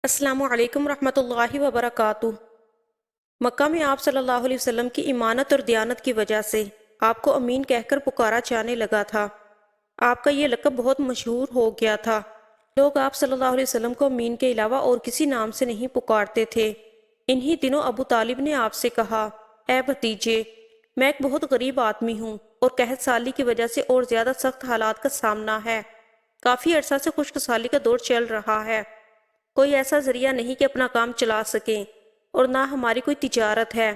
السلام علیکم ورحمۃ اللہ وبرکاتہ۔ مکہ میں آپ صلی اللہ علیہ وسلم کی ایمانت اور دیانت کی وجہ سے آپ کو امین کہہ کر پکارا جانے لگا تھا۔ آپ کا یہ لقب بہت مشہور ہو گیا تھا۔ لوگ آپ صلی اللہ علیہ وسلم کو امین کے علاوہ اور کسی نام سے نہیں پکارتے تھے۔ انہی دنوں ابو طالب نے آپ سے کہا، اے بھتیجے، میں ایک بہت غریب آدمی ہوں اور قحط سالی کی وجہ سے اور زیادہ سخت حالات کا سامنا ہے۔ کافی عرصہ سے خشک سالی کا دور چل رہا ہے۔ کوئی ایسا ذریعہ نہیں کہ اپنا کام چلا سکیں، اور نہ ہماری کوئی تجارت ہے۔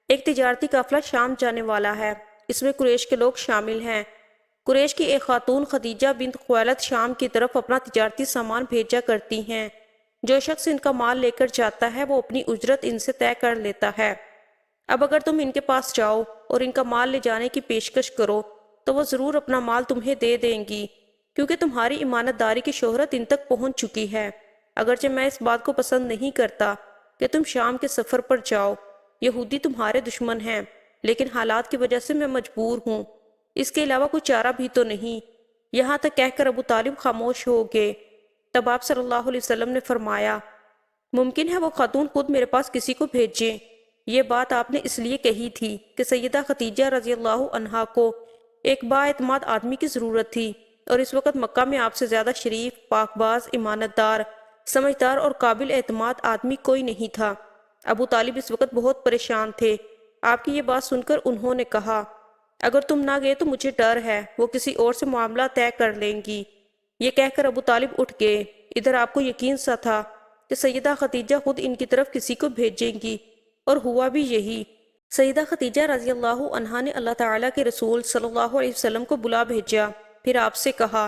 ایک تجارتی قافلہ شام جانے والا ہے، اس میں قریش کے لوگ شامل ہیں۔ قریش کی ایک خاتون خدیجہ بنت خویلد شام کی طرف اپنا تجارتی سامان بھیجا کرتی ہیں۔ جو شخص ان کا مال لے کر جاتا ہے وہ اپنی اجرت ان سے طے کر لیتا ہے۔ اب اگر تم ان کے پاس جاؤ اور ان کا مال لے جانے کی پیشکش کرو تو وہ ضرور اپنا مال تمہیں دے دیں گی، کیونکہ تمہاری امانت داری کی شہرت ان تک پہنچ چکی ہے۔ اگرچہ میں اس بات کو پسند نہیں کرتا کہ تم شام کے سفر پر جاؤ، یہودی تمہارے دشمن ہیں، لیکن حالات کی وجہ سے میں مجبور ہوں، اس کے علاوہ کوئی چارہ بھی تو نہیں۔ یہاں تک کہہ کر ابو طالب خاموش ہو گئے۔ تب آپ صلی اللہ علیہ وسلم نے فرمایا، ممکن ہے وہ خاتون خود میرے پاس کسی کو بھیجیں۔ یہ بات آپ نے اس لیے کہی تھی کہ سیدہ خدیجہ رضی اللہ عنہا کو ایک با اعتماد آدمی کی ضرورت تھی، اور اس وقت مکہ میں آپ سے زیادہ شریف، پاک باز، امانت دار، سمجھدار اور قابل اعتماد آدمی کوئی نہیں تھا۔ ابو طالب اس وقت بہت پریشان تھے۔ آپ کی یہ بات سن کر انہوں نے کہا، اگر تم نہ گئے تو مجھے ڈر ہے وہ کسی اور سے معاملہ طے کر لیں گی۔ یہ کہہ کر ابو طالب اٹھ گئے۔ ادھر آپ کو یقین سا تھا کہ سیدہ خدیجہ خود ان کی طرف کسی کو بھیجیں گی، اور ہوا بھی یہی۔ سیدہ خدیجہ رضی اللہ عنہا نے اللہ تعالیٰ کے رسول صلی اللہ علیہ وسلم کو بلا بھیجا، پھر آپ سے کہا،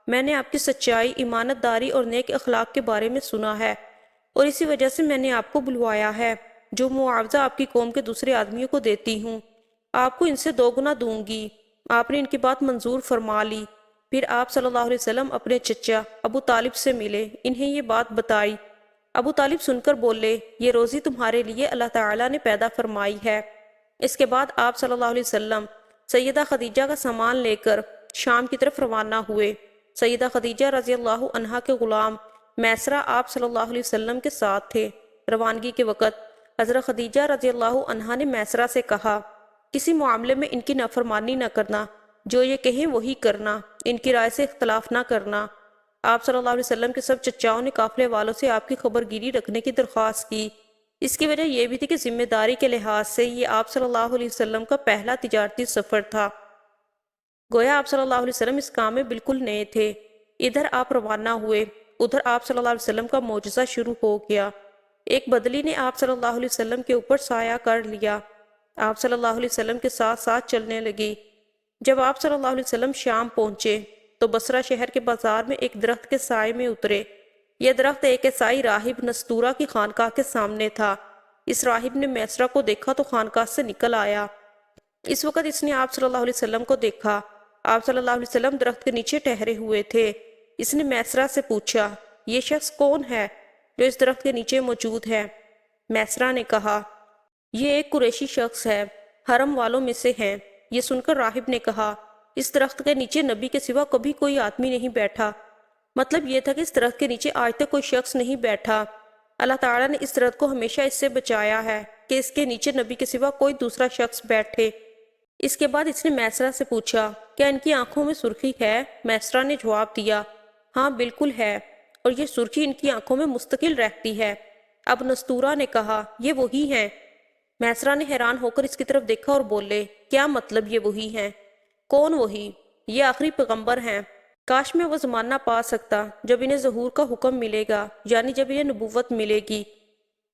میں نے آپ کی سچائی، امانت داری اور نیک اخلاق کے بارے میں سنا ہے، اور اسی وجہ سے میں نے آپ کو بلوایا ہے۔ جو معاوضہ آپ کی قوم کے دوسرے آدمیوں کو دیتی ہوں، آپ کو ان سے 2 گنا دوں گی۔ آپ نے ان کی بات منظور فرما لی۔ پھر آپ صلی اللہ علیہ وسلم اپنے چچا ابو طالب سے ملے، انہیں یہ بات بتائی۔ ابو طالب سن کر بولے، یہ روزی تمہارے لیے اللہ تعالیٰ نے پیدا فرمائی ہے۔ اس کے بعد آپ صلی اللہ علیہ وسلم سیدہ خدیجہ کا سامان لے کر شام کی طرف روانہ ہوئے۔ سیدہ خدیجہ رضی اللہ عنہا کے غلام میسرہ آپ صلی اللہ علیہ وسلم کے ساتھ تھے۔ روانگی کے وقت حضرت خدیجہ رضی اللہ عنہا نے میسرہ سے کہا، کسی معاملے میں ان کی نافرمانی نہ کرنا، جو یہ کہیں وہی کرنا، ان کی رائے سے اختلاف نہ کرنا۔ آپ صلی اللہ علیہ وسلم کے سب چچاؤں نے قافلے والوں سے آپ کی خبرگیری رکھنے کی درخواست کی۔ اس کی وجہ یہ بھی تھی کہ ذمہ داری کے لحاظ سے یہ آپ صلی اللہ علیہ وسلم کا پہلا تجارتی سفر تھا۔ گویا آپ صلی اللہ علیہ وسلم اس کام میں بالکل نئے تھے۔ ادھر آپ روانہ ہوئے، ادھر آپ صلی اللہ علیہ وسلم کا معجزہ شروع ہو گیا۔ ایک بدلی نے آپ صلی اللہ علیہ وسلم کے اوپر سایہ کر لیا۔ آپ صلی اللہ علیہ وسلم کے ساتھ ساتھ چلنے لگی۔ جب آپ صلی اللہ علیہ وسلم شام پہنچے تو بصرہ شہر کے بازار میں ایک درخت کے سائے میں اترے۔ یہ درخت ایک عیسائی راہب نستورہ کی خانقاہ کے سامنے تھا۔ اس راہب نے میسرہ کو دیکھا تو خانقاہ سے نکل آیا۔ اس وقت اس نے آپ صلی اللہ علیہ وسلم کو دیکھا۔ آپ صلی اللہ علیہ وسلم درخت کے نیچے ٹہرے ہوئے تھے۔ اس نے میسرہ سے پوچھا، یہ شخص کون ہے جو اس درخت کے نیچے موجود ہے؟ میسرہ نے کہا، یہ ایک قریشی شخص ہے، حرم والوں میں سے ہیں۔ یہ سن کر راہب نے کہا، اس درخت کے نیچے نبی کے سوا کبھی کوئی آدمی نہیں بیٹھا۔ مطلب یہ تھا کہ اس درخت کے نیچے آج تک کوئی شخص نہیں بیٹھا۔ اللہ تعالیٰ نے اس درخت کو ہمیشہ اس سے بچایا ہے کہ اس کے نیچے نبی کے سوا کوئی دوسرا شخص بیٹھے۔ اس کے بعد اس نے میسرہ سے پوچھا، کیا ان کی آنکھوں میں سرخی ہے؟ میسرہ نے جواب دیا، ہاں بالکل ہے، اور یہ سرخی ان کی آنکھوں میں مستقل رہتی ہے۔ اب نستورہ نے کہا، یہ وہی ہیں؟ میسرہ نے حیران ہو کر اس کی طرف دیکھا اور بولے، کیا مطلب یہ وہی ہیں؟ کون وہی؟ یہ آخری پیغمبر ہیں۔ کاش میں وہ زمانہ پا سکتا جب انہیں ظہور کا حکم ملے گا، یعنی جب انہیں نبوت ملے گی۔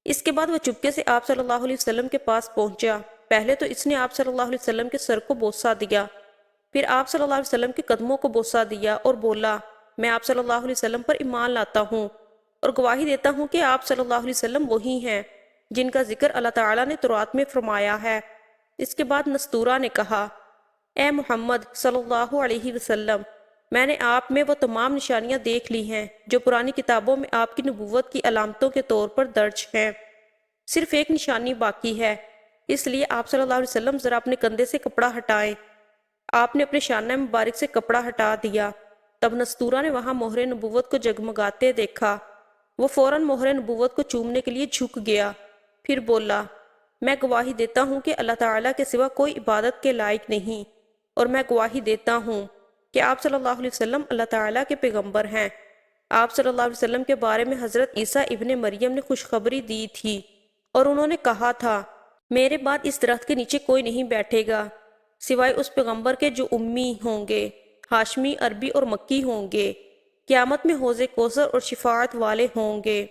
اس کے بعد وہ چپکے سے آپ صلی اللہ علیہ وسلم کے پاس پہنچا۔ پہلے تو اس نے آپ صلی اللہ علیہ وسلم کے سر کو بوسہ دیا، پھر آپ صلی اللہ علیہ وسلم کے قدموں کو بوسہ دیا اور بولا، میں آپ صلی اللہ علیہ وسلم پر ایمان لاتا ہوں اور گواہی دیتا ہوں کہ آپ صلی اللہ علیہ وسلم وہی ہیں جن کا ذکر اللہ تعالیٰ نے تورات میں فرمایا ہے۔ اس کے بعد نستورہ نے کہا، اے محمد صلی اللہ علیہ وسلم، میں نے آپ میں وہ تمام نشانیاں دیکھ لی ہیں جو پرانی کتابوں میں آپ کی نبوت کی علامتوں کے طور پر درج ہیں۔ صرف ایک نشانی باقی ہے، اس لیے آپ صلی اللہ علیہ وسلم ذرا اپنے کندھے سے کپڑا ہٹائیں۔ آپ نے اپنے شانہ مبارک سے کپڑا ہٹا دیا۔ تب نستورہ نے وہاں مہر نبوت کو جگمگاتے دیکھا۔ وہ فوراً مہر نبوت کو چومنے کے لیے جھک گیا، پھر بولا، میں گواہی دیتا ہوں کہ اللہ تعالیٰ کے سوا کوئی عبادت کے لائق نہیں، اور میں گواہی دیتا ہوں کہ آپ صلی اللہ علیہ وسلم اللہ تعالیٰ کے پیغمبر ہیں۔ آپ صلی اللہ علیہ وسلم کے بارے میں حضرت عیسیٰ ابن مریم نے خوشخبری دی تھی، اور انہوں نے کہا تھا، میرے بعد اس درخت کے نیچے کوئی نہیں بیٹھے گا سوائے اس پیغمبر کے جو امی ہوں گے، ہاشمی، عربی اور مکی ہوں گے، قیامت میں حوض کوثر اور شفاعت والے ہوں گے۔